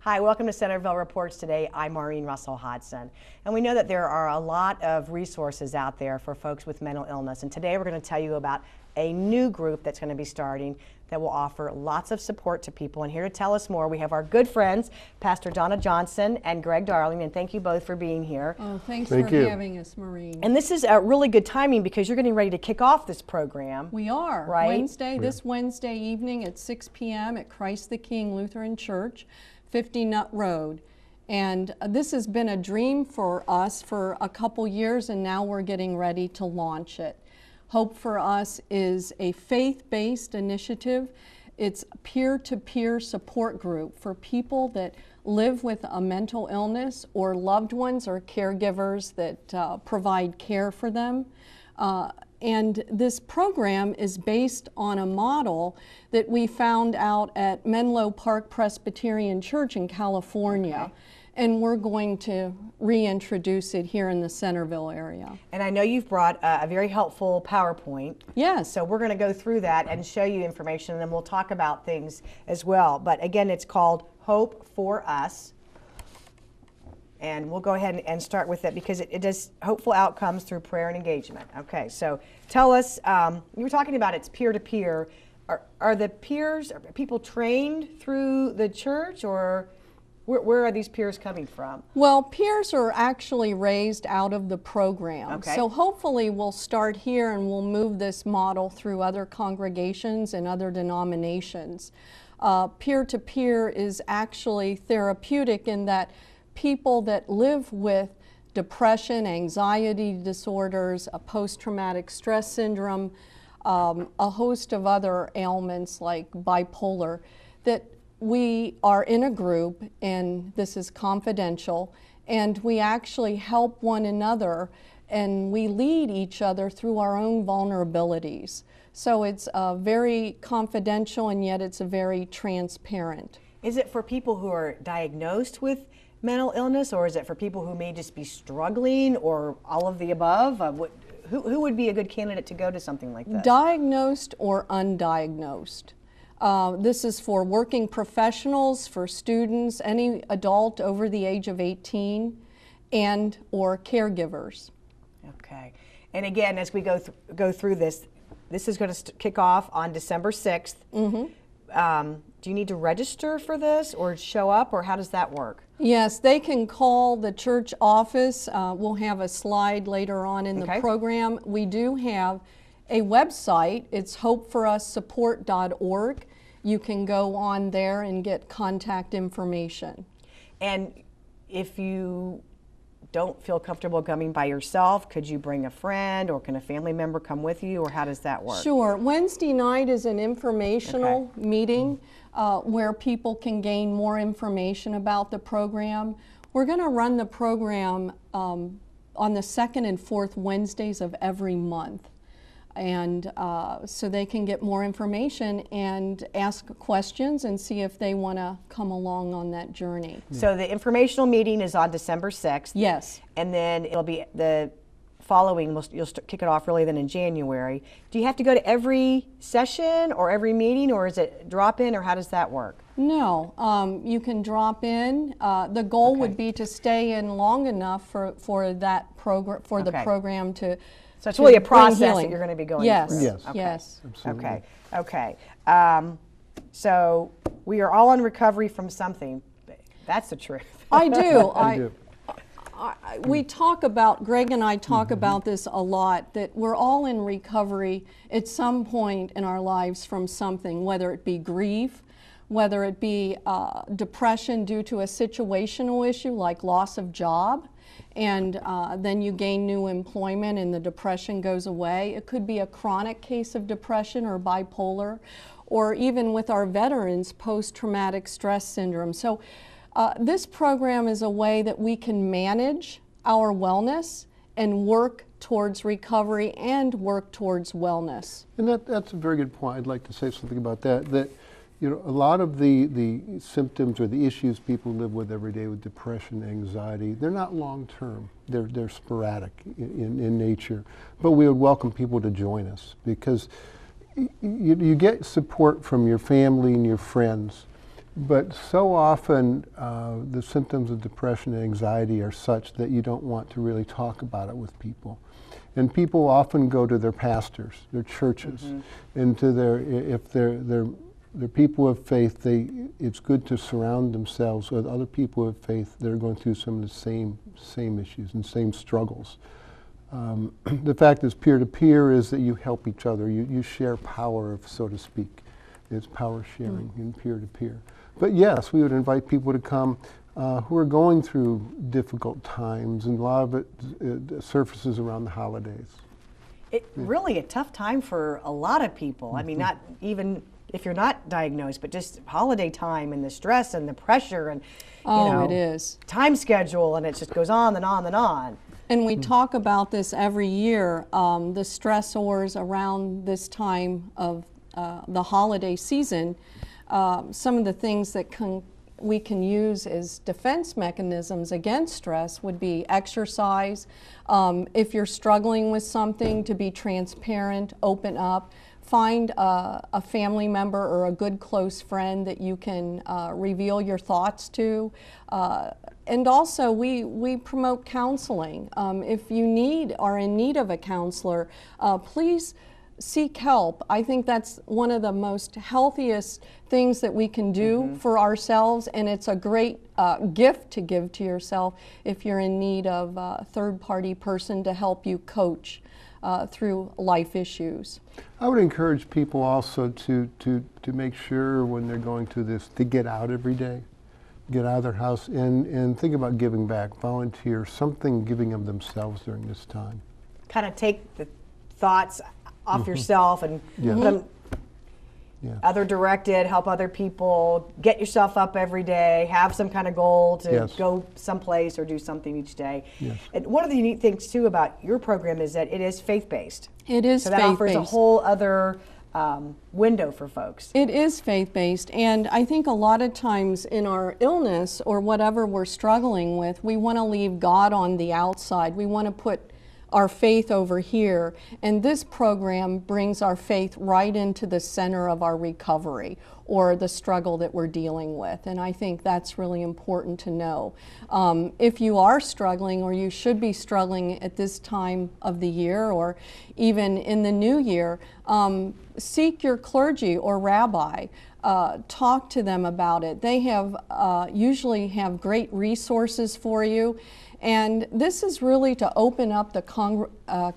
Hi, welcome to Centerville Reports Today. I'm Maureen Russell Hodson. And we know that there are a lot of resources out there for folks with mental illness. And today we're going to tell you about a new group that's going to be starting that will offer lots of support to people. And here to tell us more, we have our good friends, Pastor Dona Johnson and Greg Darling. And thank you both for being here. Oh, thanks for having us, Maureen. And this is a really good timing because you're getting ready to kick off this program. We are. Right? This Wednesday evening at 6 p.m. at Christ the King Lutheran Church, 50 Nut Road. And this has been a dream for us for a couple years, and now we're getting ready to launch it. Hope for Us is a faith-based initiative. It's a peer-to-peer support group for people that live with a mental illness or loved ones or caregivers that provide care for them. And this program is based on a model that we found out at Menlo Park Presbyterian Church in California. Okay. And we're going to reintroduce it here in the Centerville area. And I know you've brought a very helpful PowerPoint. Yes. So we're going to go through that and show you information, and then we'll talk about things as well. But again, it's called Hope for Us. And we'll go ahead and start with it because it does hopeful outcomes through prayer and engagement. Okay, so tell us, you were talking about it's peer-to-peer. Are the peers, are people trained through the church, or where are these peers coming from? Well, peers are actually raised out of the program. Okay. So hopefully we'll start here and we'll move this model through other congregations and other denominations. Peer-to-peer is actually therapeutic in that people that live with depression, anxiety disorders, a post-traumatic stress syndrome, a host of other ailments like bipolar, that we are in a group, and this is confidential, and we actually help one another and we lead each other through our own vulnerabilities. So it's very confidential, and yet it's very transparent. Is it for people who are diagnosed with mental illness, or is it for people who may just be struggling, or all of the above? Who would be a good candidate to go to something like this? Diagnosed or undiagnosed. This is for working professionals, for students, any adult over the age of 18, and or caregivers. Okay. And again, as we go through this is going to kick off on December 6th. Mm-hmm. Do you need to register for this or show up, or how does that work? Yes, they can call the church office. We'll have a slide later on in the program. We do have a website. It's hopeforussupport.org. You can go on there and get contact information. And if you don't feel comfortable coming by yourself, could you bring a friend, or can a family member come with you, or how does that work? Sure. Wednesday night is an informational meeting where people can gain more information about the program. We're going to run the program on the second and fourth Wednesdays of every month. And so they can get more information and ask questions and see if they want to come along on that journey. So the informational meeting is on December 6th. Yes. And then it'll be the following, you'll kick it off really then in January. Do you have to go to every session or every meeting, or is it drop in, or how does that work? No, you can drop in. The goal would be to stay in long enough for that program, for the program to. So it's really a process that you're going to be going through. Yes, yes. Absolutely. Okay. So we are all in recovery from something. That's the truth. I do. We talk about, Greg and I talk about this a lot, that we're all in recovery at some point in our lives from something, whether it be grief, whether it be depression due to a situational issue like loss of job, and then you gain new employment and the depression goes away. It could be a chronic case of depression or bipolar, or even with our veterans, post-traumatic stress syndrome. So this program is a way that we can manage our wellness and work towards recovery and work towards wellness. And that's a very good point. I'd like to say something about that. That, you know, a lot of the symptoms or the issues people live with every day with depression, anxiety, they're not long-term. They're sporadic in nature. But we would welcome people to join us because you get support from your family and your friends But so often the symptoms of depression and anxiety are such that you don't want to really talk about it with people. And people often go to their pastors, their churches, and to if they're people of faith, it's good to surround themselves with other people of faith that are going through some of the same issues and same struggles. The fact is, peer-to-peer is that you help each other. You share power, so to speak. It's power sharing in peer-to-peer. But yes, we would invite people to come who are going through difficult times, and a lot of it surfaces around the holidays. Really a tough time for a lot of people. I mean, not even if you're not diagnosed, but just holiday time and the stress and the pressure and it is. Time schedule, and it just goes on and on and on. And we talk about this every year, the stressors around this time of the holiday season. Some of the things that we can use as defense mechanisms against stress would be exercise. If you're struggling with something, to be transparent, open up. Find a family member or a good close friend that you can reveal your thoughts to. And also, we promote counseling. If you are in need of a counselor, please seek help. I think that's one of the most healthiest things that we can do for ourselves, and it's a great gift to give to yourself if you're in need of a third-party person to help you coach through life issues. I would encourage people also to make sure when they're going through this to get out every day, get out of their house and think about giving back, volunteer, something giving of themselves during this time. Kind of take the thoughts off yourself and put them other directed, help other people, get yourself up every day, have some kind of goal to go someplace or do something each day. And one of the unique things too about your program is that it is faith-based. It is so that offers a whole other window for folks. It is faith-based, and I think a lot of times in our illness or whatever we're struggling with, we want to leave God on the outside. We want to put our faith over here, and this program brings our faith right into the center of our recovery or the struggle that we're dealing with, and I think that's really important to know. If you are struggling, or you should be struggling at this time of the year or even in the new year, seek your clergy or rabbi. Talk to them about it. They usually have great resources for you. And this is really to open up the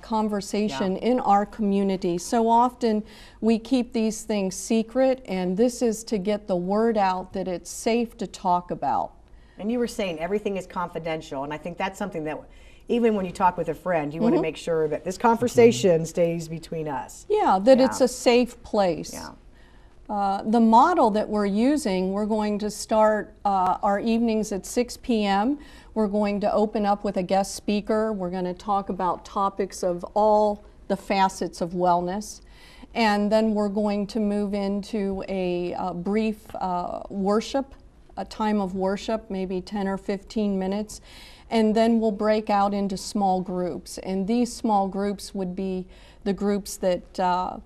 conversation in our community. So often we keep these things secret, and this is to get the word out that it's safe to talk about. And you were saying everything is confidential, and I think that's something that even when you talk with a friend, you want to make sure that this conversation stays between us. Yeah, that it's a safe place. The model that we're using, we're going to start our evenings at 6 p.m. We're going to open up with a guest speaker. We're going to talk about topics of all the facets of wellness. And then we're going to move into a brief worship, a time of worship, maybe 10 or 15 minutes. And then we'll break out into small groups. And these small groups would be the groups that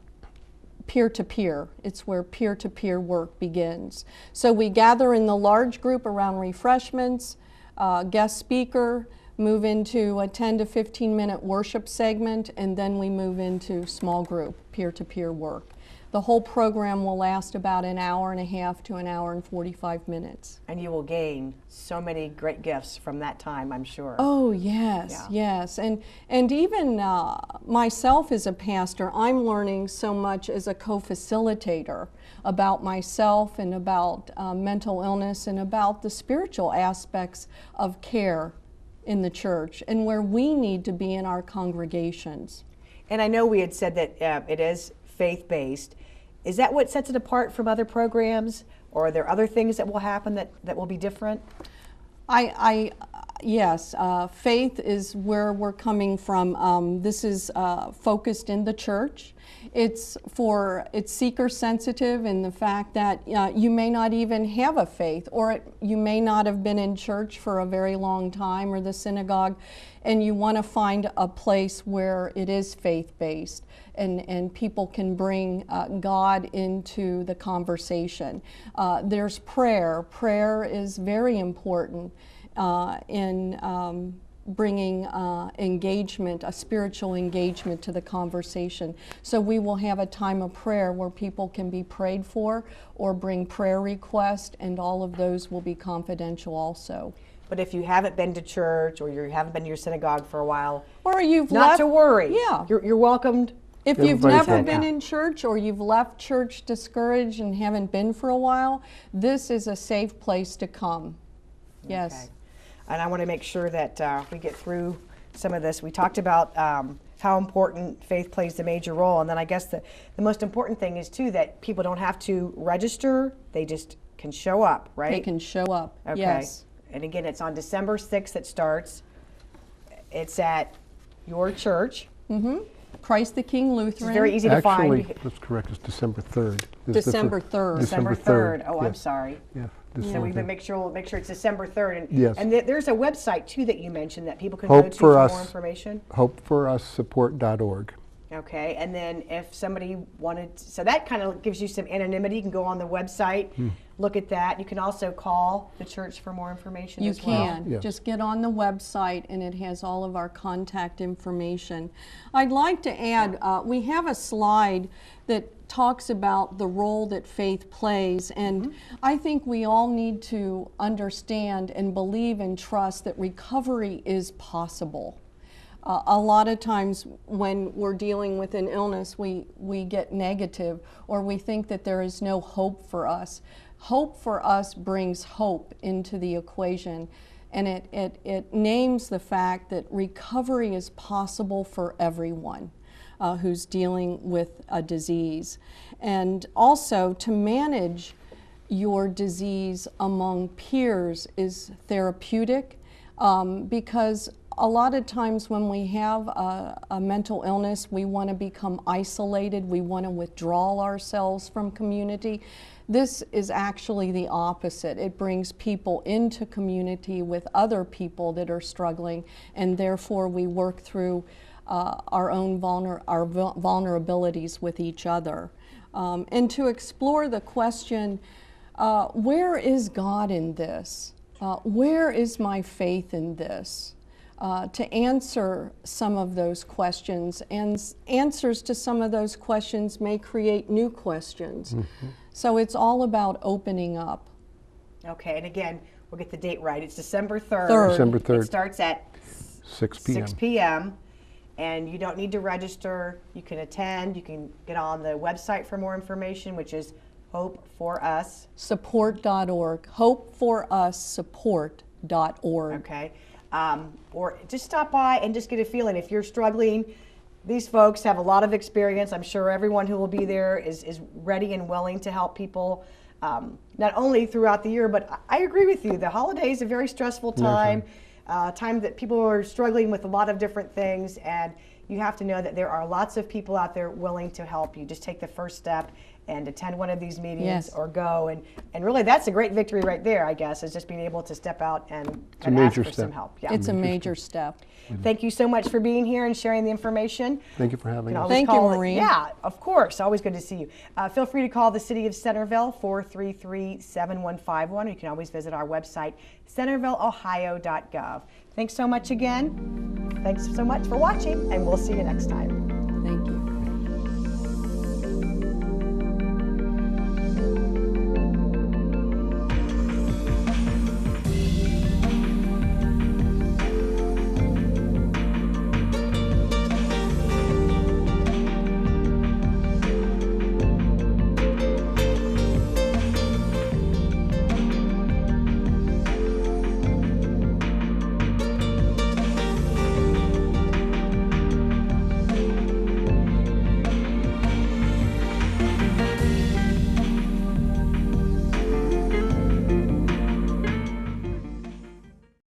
peer-to-peer. It's where peer-to-peer work begins. So we gather in the large group around refreshments, guest speaker, move into a 10 to 15 minute worship segment, and then we move into small group peer-to-peer work. The whole program will last about an hour and a half to an hour and 45 minutes. And you will gain so many great gifts from that time, I'm sure. Oh, yes, yes. And even myself as a pastor, I'm learning so much as a co-facilitator about myself and about mental illness and about the spiritual aspects of care in the church and where we need to be in our congregations. And I know we had said that it is faith-based. Is that what sets it apart from other programs, or are there other things that will happen that will be different? Yes, faith is where we're coming from. This is focused in the church. It's seeker sensitive in the fact that you may not even have a faith, or you may not have been in church for a very long time, or the synagogue, and you want to find a place where it is faith-based. and people can bring God into the conversation. There's prayer. Prayer is very important in bringing engagement, a spiritual engagement to the conversation. So we will have a time of prayer where people can be prayed for or bring prayer requests, and all of those will be confidential also. But if you haven't been to church or you haven't been to your synagogue for a while, Or you've not left, to worry. Yeah. You're welcomed. If you've Everybody's never welcome. been in church or you've left church discouraged and haven't been for a while, this is a safe place to come. Yes. Okay. And I want to make sure that we get through some of this. We talked about how important faith plays a major role. And then I guess the most important thing is, too, that people don't have to register. They just can show up, right? They can show up. Okay. Yes. And again, it's on December 6th it starts. It's at your church. Christ the King It's Lutheran. very easy to Actually, find. that's correct, it's December 3rd. December 3rd. December 3rd. Oh, I'm yes. sorry. Yeah, So December we 3rd. make sure it's December 3rd. And, Yes. and there's a website, too, that you mentioned that people can Hope go to for for Us. more information. HopeForUsSupport.org. Okay, and then if somebody wanted, so that kind of gives you some anonymity. You can go on the website, look at that. You can also call the church for more information You as well. can. Yes. Just get on the website and it has all of our contact information. I'd like to add, we have a slide that talks about the role that faith plays, and I think we all need to understand and believe and trust that recovery is possible. A lot of times when we're dealing with an illness, we get negative, or we think that there is no hope for us. Hope for us brings hope into the equation, and it names the fact that recovery is possible for everyone who's dealing with a disease. And also, to manage your disease among peers is therapeutic, because a lot of times when we have a mental illness, we want to become isolated, we want to withdraw ourselves from community. This is actually the opposite. It brings people into community with other people that are struggling, and therefore we work through our own vulnerabilities with each other. And to explore the question, where is God in this? Where is my faith in this? To answer some of those questions, and answers to some of those questions may create new questions. So it's all about opening up. Okay, and again, we'll get the date right. It's December 3rd. December 3rd. It starts at 6 p.m. 6 p.m. And you don't need to register. You can attend. You can get on the website for more information, which is Hope for Us. Support.org. HopeForUsSupport.org. Okay. Or just stop by and just get a feeling. If you're struggling, these folks have a lot of experience. I'm sure everyone who will be there is ready and willing to help people, not only throughout the year, but I agree with you. The holiday is a very stressful time, time that people are struggling with a lot of different things, and you have to know that there are lots of people out there willing to help you. Just take the first step and attend one of these meetings. Yes. Or go, and really that's a great victory right there, I guess, is just being able to step out and a ask major for step. some help. Yeah. It's a major step. Thank you so much for being here and sharing the information. Thank you for having can us. always Thank you, call Maureen. Yeah, of course. Always good to see you. Feel free to call the City of Centerville, 433-7151. You can always visit our website, centervilleohio.gov. Thanks so much again. Thanks so much for watching, and we'll see you next time.